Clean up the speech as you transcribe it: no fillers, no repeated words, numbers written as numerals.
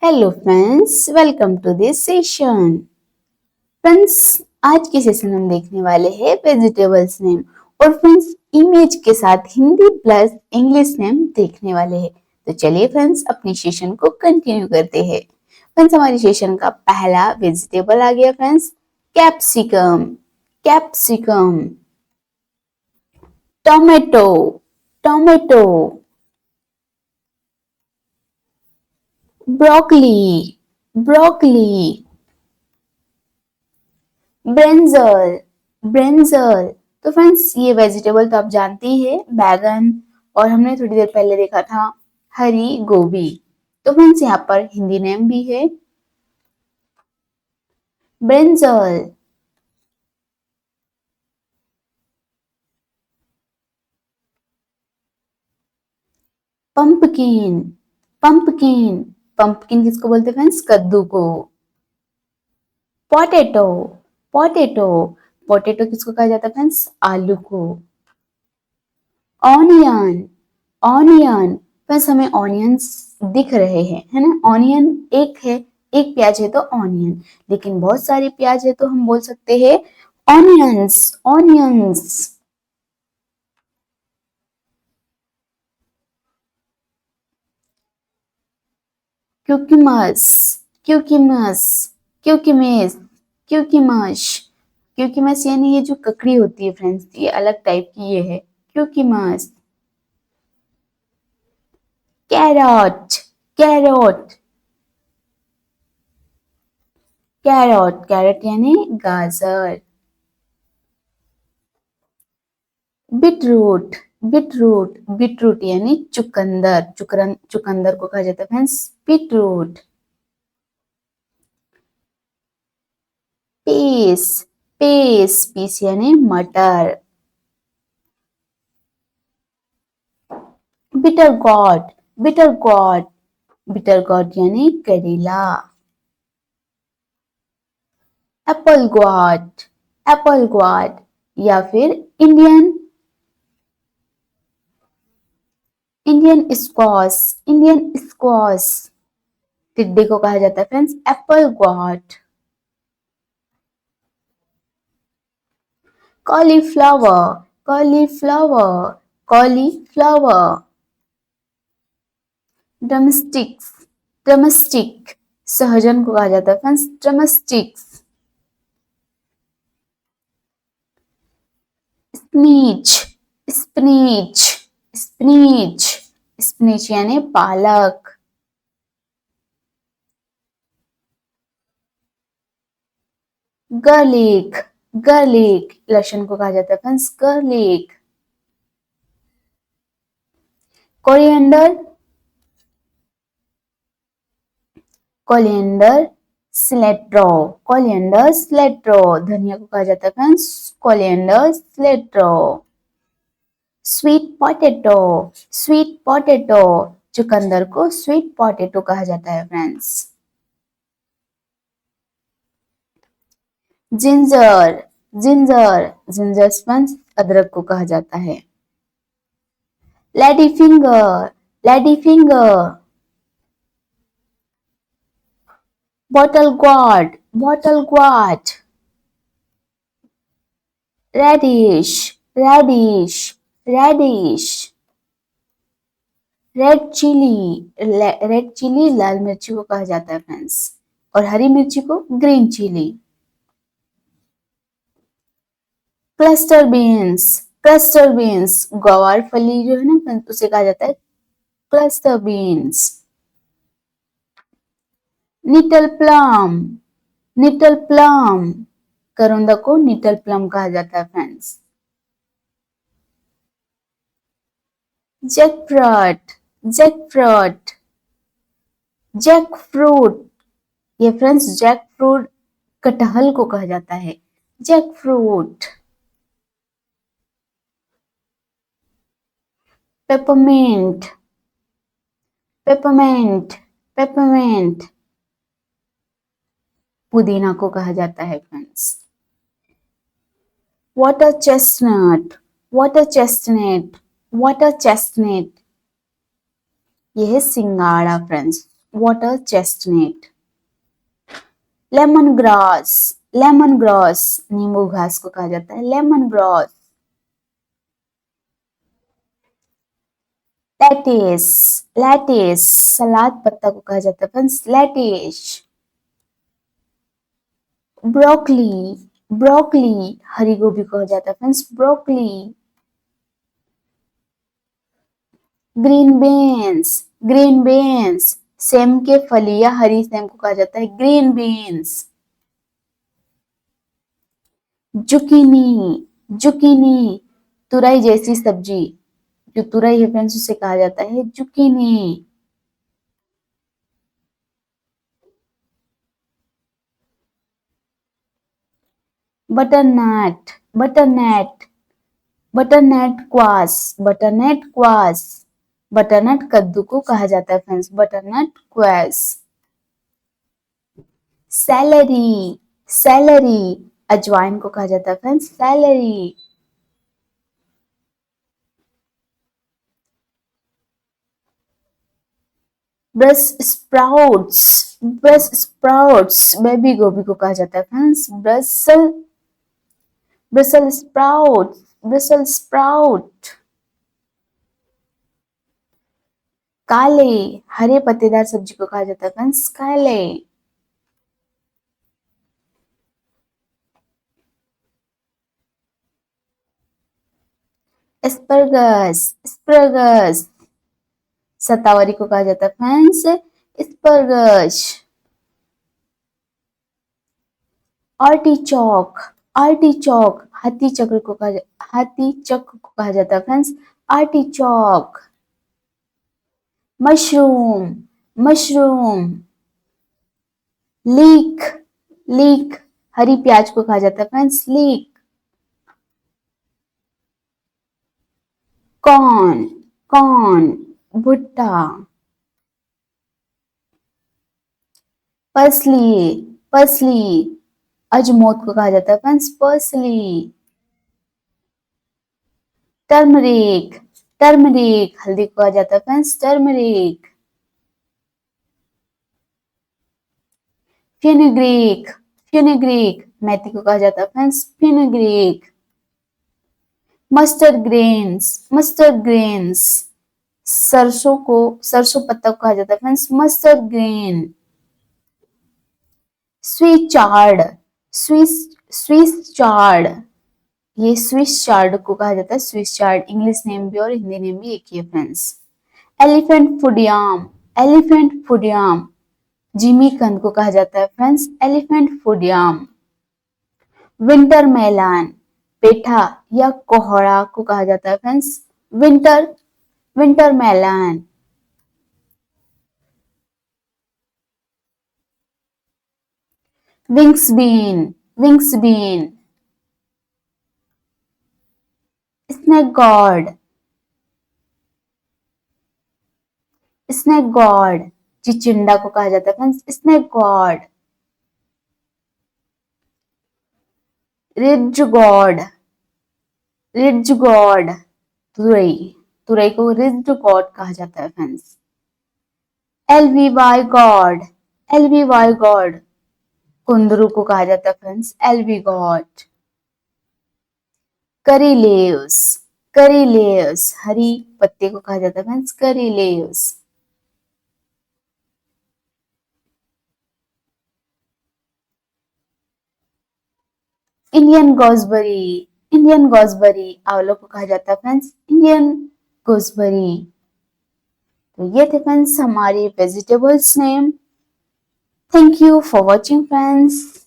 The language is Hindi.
Hello friends, welcome to this session. Friends, आज के सेशन में हम देखने वाले हैं वेजिटेबल्स नेम और फ्रेंड्स इमेज के साथ हिंदी प्लस इंग्लिश नेम देखने वाले हैं। तो चलिए फ्रेंड्स अपनी सेशन को कंटिन्यू करते हैं। फ्रेंड्स हमारी सेशन का पहला वेजिटेबल आ गया friends, capsicum. Capsicum. Tomato. Tomato. Broccoli. Broccoli. Brinjal. Brinjal. तो फ्रेंड्स ये वेजिटेबल तो आप जानते ही है, बैगन। और हमने थोड़ी देर पहले देखा था हरी गोभी। तो फ्रेंड्स यहाँ पर हिंदी नेम भी है ब्रिंजल। पंपकिन। पंपकिन। पंपकिन किसको बोलते हैं फ्रेंड्स? कद्दू को। पोटैटो। पोटैटो। पोटैटो किसको कहा जाता है फ्रेंड्स? आलू को। ऑनियन। ऑनियन। बस हमें ऑनियंस दिख रहे हैं, है ना? ऑनियन एक है, एक प्याज है तो ऑनियन, लेकिन बहुत सारे प्याज है तो हम बोल सकते हैं ऑनियंस। ऑनियंस। क्यूकिमस। क्यूकिमस। क्यूकिमेस। क्यूकिमश। क्यूकिमस यानी ये जो ककड़ी होती है फ्रेंड्स, ये अलग टाइप की ये है क्यूकिमस। कैरट। कैरोट। कैरोट। कैरट यानी गाजर। बीटरूट। बीटरूट। बीटरूट यानी चुकंदर। चुकंदर को कहा जाता है friends beetroot. Peas. Peas. Peas यानी मटर। Bitter gourd. Bitter gourd. Bitter gourd यानी करेला। Apple gourd. एप्पल गॉड या फिर Indian Indian squash. Indian squash. टिड्डे को कहा जाता है friends apple gourd. Cauliflower. Cauliflower. Cauliflower. Drumsticks. Drumstick. सहजन को कहा जाता है friends drumsticks. Speech. Spinach. Spinach. Spinach यानी पालक। गर्लिक। गर्लिक। लहसुन को कहा जाता है फ्रेंड्स गर्लिक। कोरिएंडर। कोलिएंडर सिलेट्रो। कोलिएंडर सिलेट्रो। धनिया को कहा जाता है friends coriander cilantro. Sweet potato. Sweet potato. चुकंदर को स्वीट पोटैटो कहा जाता है friends. Ginger. Ginger. Ginger friends अदरक को कहा जाता है। Lady finger. Lady finger. Bottle gourd. Bottle gourd. Radish. Radish. Radish. Red chilli. Red chilli लाल मिर्ची को कहा जाता है फ्रेंड्स, और हरी मिर्ची को green chilli. Cluster beans. Cluster beans गवार फली जो है ना, उसे कहा जाता है cluster beans. Nettle plum. Nettle plum. करौंदा को निटल प्लम कहा जाता है friends. Jackfruit. Jackfruit. Jackfruit. ये फ्रेंड्स जैक फ्रूट कटहल को कहा जाता है jackfruit. Peppermint. Peppermint. Peppermint. पुदीना को कहा जाता है friends. Water chestnut. Water chestnut. Water chestnut. यह है सिंगाड़ा friends. Water chestnut. Lemon grass, lemon grass नींबू घास को कहा जाता है लेमन ग्रास। लेटिस, लेटिस सलाद पत्ता को कहा जाता है फ्रेंड्स लेटिस। ब्रोकली, ब्रोकली हरी गोभी को कहा जाता है friends broccoli. Green beans, green beans same के फली या हरी सेम को कहा जाता है ग्रीन बीन्स। जुकीनी, जुकीनी तुरई जैसी सब्जी, जो तुरई है फ्रेंड्स उसे कहा जाता है zucchini. Butternut, butternut, butternut squash, butternut squash butternut कद्दू को कहा जाता है friends butternut squash. Celery, celery अजवाइन को कहा जाता है friends celery. Brussels sprouts, Brussels sprouts baby गोभी को कहा जाता है friends Brussels, Brussels sprout, Brussels sprout. काले हरे पत्तेदार सब्जी को कहा जाता है फ्रेंड्स काले। एस्परगस, एस्परगस सतावरी को कहा जाता है फ्रेंड्स एस्परगस। आर्टिचोक, आर्टिचोक हाथी चक्र को कहा हाथी चक्र को कहा जाता है friends artichoke. Mushroom, mushroom. Leek, leek हरी प्याज को कहा जाता है फ्रेंड्स लीक। कॉर्न, कॉर्न भुट्टा। पर्सली, पर्सली अजमोद को कहा जाता है फ्रेंड्स पर्सली। टर्मरिक, टर्मरिक हल्दी को कहा जाता है फ्रेंड्स टर्मरिक। फेनुग्रीक, फेनुग्रीक मेथी को कहा जाता है friends fenugreek. Mustard grains, mustard grains सरसों को सरसों पत्ता को कहा जाता है friends mustard grain. Swiss chard, Swiss Swiss chard ये स्विस चार्ड को कहा जाता है स्विस चार्ड इंग्लिश नेम भी और हिंदी नेम भी एक ही है friends. Elephant foot yam, elephant foot yam जिमी कंद को कहा जाता है friends elephant foot yam. Winter melon पेठा या कोहड़ा को कहा जाता है friends winter, winter melon. Wings bean, wings bean. Snake gourd, snake gourd चिचिंडा को कहा जाता है friends snake gourd. Ridge gourd, ridge gourd तुरई, तुरई को रिज गॉड कहा जाता है friends. Ivy gourd, ivy gourd कुंदरू को कहा जाता है फ्रेंड्स एलवी गॉड। करी लीव्स, करी लीव्स हरी पत्ते को कहा जाता है friends curry leaves. Indian gooseberry, Indian gooseberry आंवलों को कहा जाता है फ्रेंड्स इंडियन गोसबेरी। तो ये थे फ्रेंड्स हमारे vegetables name. Thank you for watching friends.